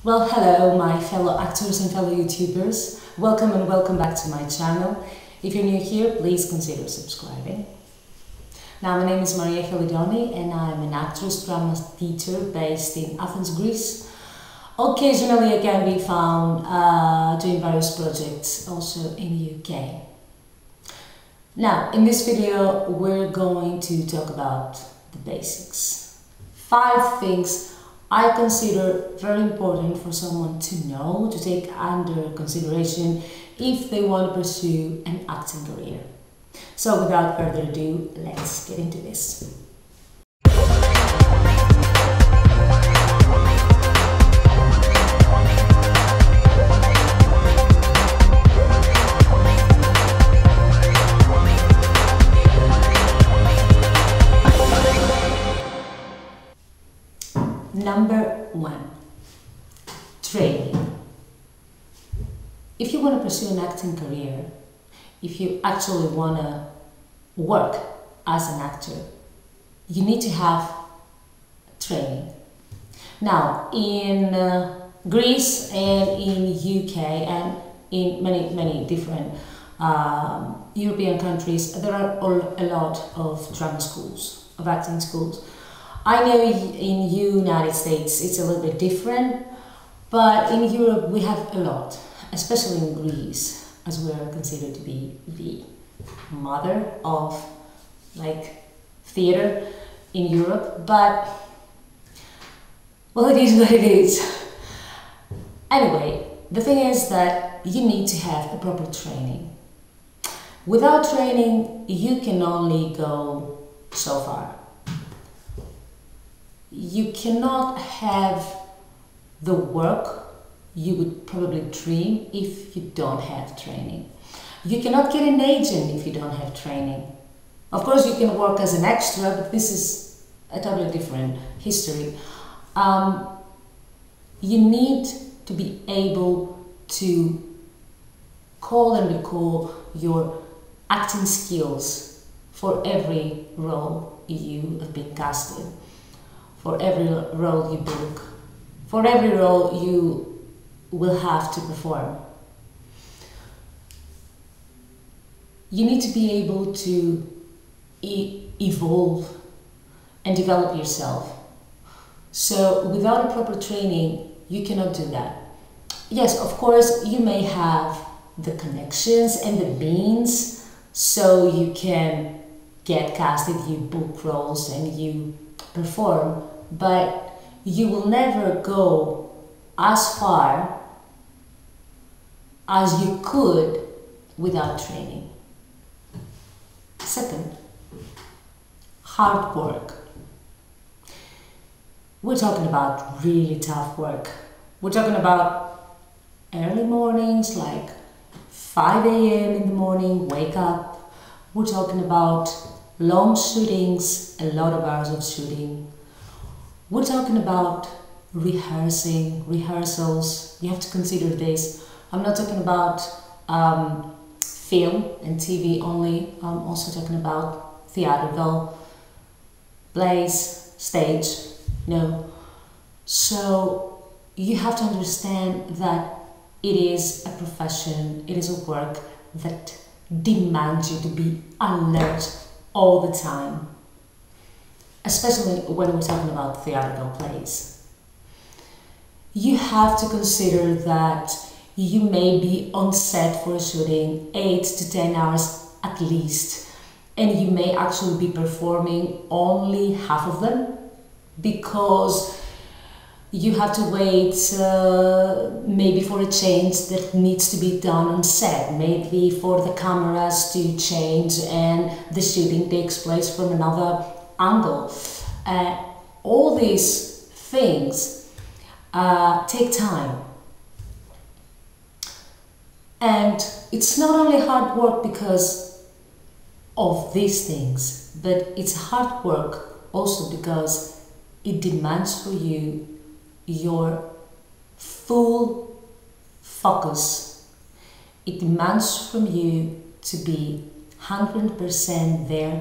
Well, hello my fellow actors and fellow YouTubers. Welcome and welcome back to my channel. If you're new here, please consider subscribing. Now, my name is Maria Helidoni and I'm an actress drama teacher based in Athens, Greece. Occasionally I can be found doing various projects also in the UK. Now, in this video we're going to talk about the basics. 5 things I consider very important for someone to know, to take under consideration if they want to pursue an acting career. So without further ado, let's get into this. Number 1, training. If you want to pursue an acting career, if you actually want to work as an actor, you need to have training. Now, in Greece and in UK and in many different European countries, there are a lot of drama schools, of acting schools. I know in United States it's a little bit different, but in Europe we have a lot, especially in Greece, as we are considered to be the mother of theater in Europe, but well, it is what it is. Anyway, the thing is that you need to have a proper training. Without training, you can only go so far. You cannot have the work you would probably dream if you don't have training. You cannot get an agent if you don't have training. Of course, you can work as an extra, but this is a totally different history. You need to be able to call and recall your acting skills for every role you have been casted. For every role you book, for every role you will have to perform. You need to be able to evolve and develop yourself. So without a proper training, you cannot do that. Yes, of course, you may have the connections and the means so you can get casted, you book roles and you perform, but you will never go as far as you could without training. Second, hard work. We're talking about really tough work. We're talking about early mornings, like 5 a.m. in the morning, wake up. We're talking about long shootings, a lot of hours of shooting. We're talking about rehearsals. You have to consider this. I'm not talking about film and TV only. I'm also talking about theatrical plays, stage, So you have to understand that it is a profession, it is a work that demands you to be alert all the time, especially when we're talking about theatrical plays. You have to consider that you may be on set for a shooting 8 to 10 hours at least, and you may actually be performing only half of them because you have to wait maybe for a change that needs to be done on set, maybe for the cameras to change and the shooting takes place from another angle. All these things take time. And it's not only hard work because of these things, but it's hard work also because it demands for you your full focus. It demands from you to be 100% there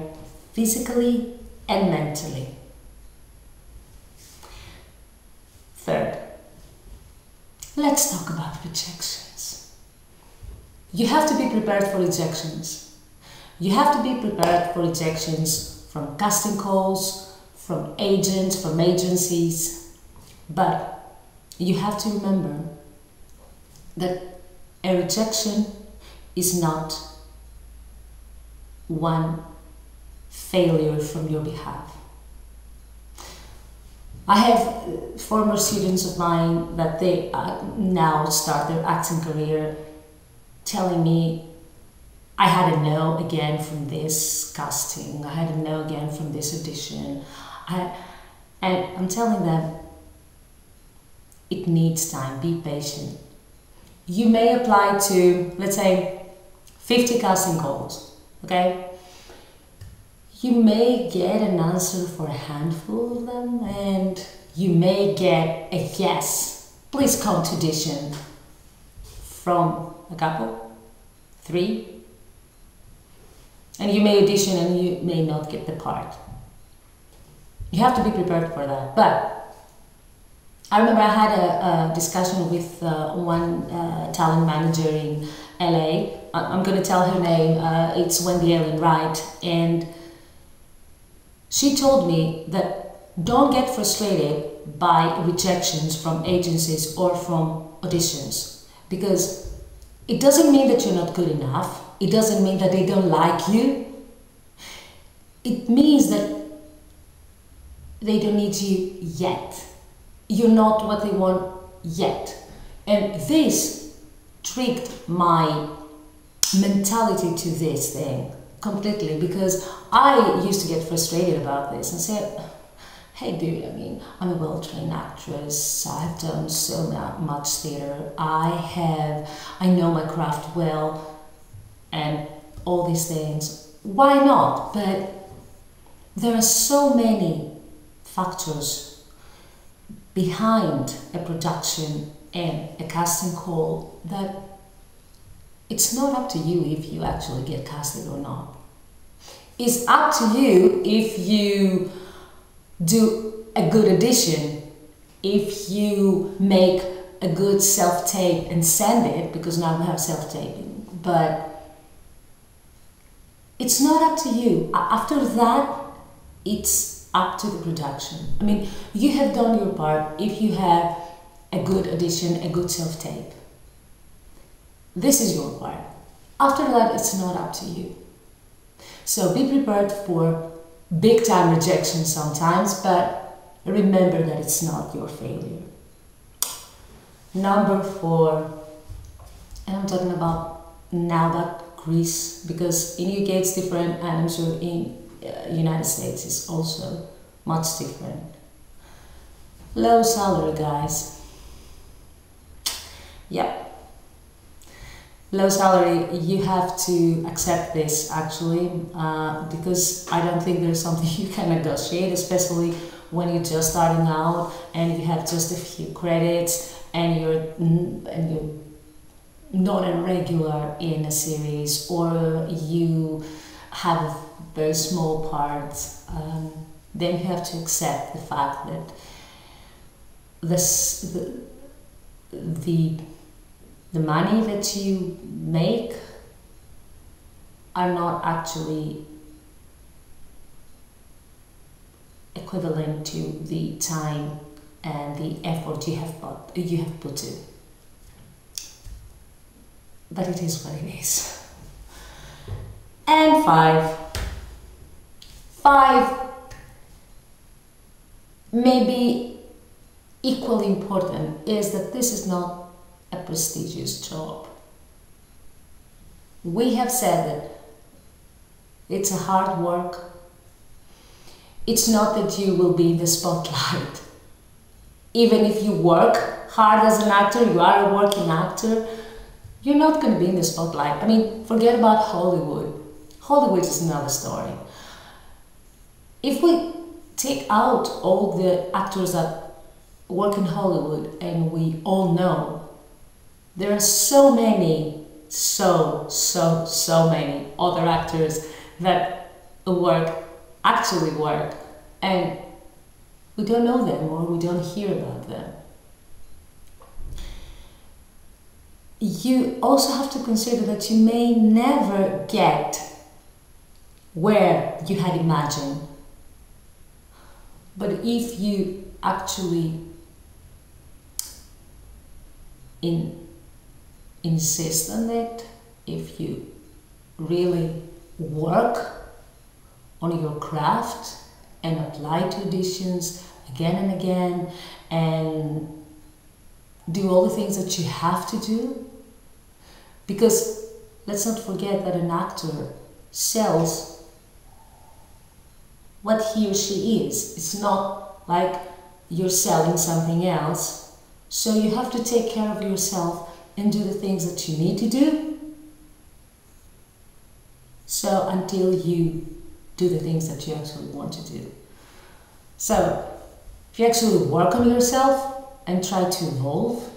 physically and mentally. Third, Let's talk about rejections. You have to be prepared for rejections. You have to be prepared for rejections from casting calls, from agents, from agencies. But you have to remember that a rejection is not one failure from your behalf. I have former students of mine that they now start their acting career telling me, I had a no again from this casting, I had a no again from this audition. And I'm telling them, it needs time, be patient. You may apply to, let's say, 50 casting calls, okay? You may get an answer for a handful of them, and you may get a yes, please come to audition from a couple, 3, and you may audition and you may not get the part. You have to be prepared for that. But I remember I had a discussion with one talent manager in LA. I'm going to tell her name, it's Wendy Ellen Wright, and she told me that don't get frustrated by rejections from agencies or from auditions, because it doesn't mean that you're not good enough. It doesn't mean that they don't like you. It means that they don't need you yet. You're not what they want yet. And this tricked my mentality to this thing completely, because I used to get frustrated about this and say, hey dude, I mean, I'm a well-trained actress, I've done so much theater, I know my craft well, and all these things. Why not? But there are so many factors behind a production and a casting call that it's not up to you if you actually get casted or not. It's up to you if you do a good audition, if you make a good self-tape and send it, because now we have self-taping, but it's not up to you. After that, it's up to the production. I mean, you have done your part if you have a good audition, a good self-tape. This is your part. After that, it's not up to you. So be prepared for big time rejection sometimes, but remember that it's not your failure. Number 4, and I'm talking about now about Greece, because in UK it's different, and I'm sure in United States it's also much different. Low salary, guys. Yep. Low salary, you have to accept this actually, because I don't think there's something you can negotiate, especially when you're just starting out and you have just a few credits and you're not a regular in a series, or you have a very small part. Then you have to accept the fact that the money that you make are not actually equivalent to the time and the effort you have put in. But it is what it is. And 5, maybe equally important, is that this is not a prestigious job. We have said that it's a hard work. It's not that you will be in the spotlight. Even if you work hard as an actor, you are a working actor, you're not going to be in the spotlight. I mean, forget about Hollywood. Hollywood is another story. If we take out all the actors that work in Hollywood, and we all know there are so many, so many other actors that actually work, and we don't know them or we don't hear about them. you also have to consider that you may never get where you had imagined. But if you actually insist on it, if you really work on your craft and apply traditions again and again and do all the things that you have to do, because let's not forget that an actor sells what he or she is. It's not like you're selling something else. So you have to take care of yourself and do the things that you need to do. So until you do the things that you actually want to do. So if you actually work on yourself and try to evolve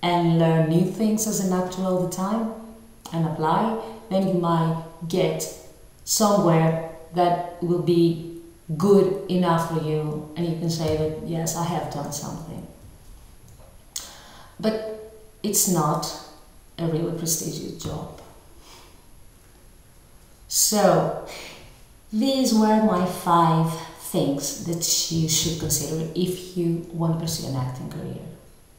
and learn new things as an actor all the time and apply, then you might get somewhere that will be good enough for you, and you can say that, yes, I have done something. But it's not a really prestigious job. So these were my 5 things that you should consider if you want to pursue an acting career.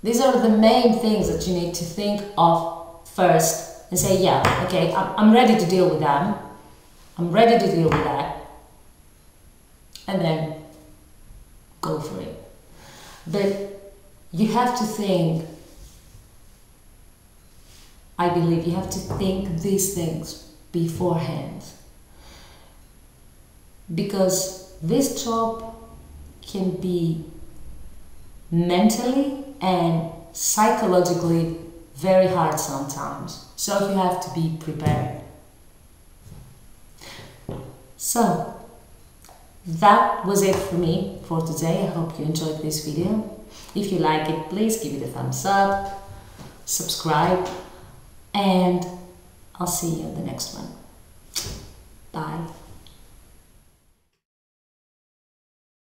These are the main things that you need to think of first and say, yeah, okay, I'm ready to deal with them. I'm ready to deal with that. And then go for it. But you have to think, I believe you have to think these things beforehand. Because this job can be mentally and psychologically very hard sometimes. So you have to be prepared. So that was it for me for today. I hope you enjoyed this video. If you like it, please give it a thumbs up, subscribe, and I'll see you in the next one.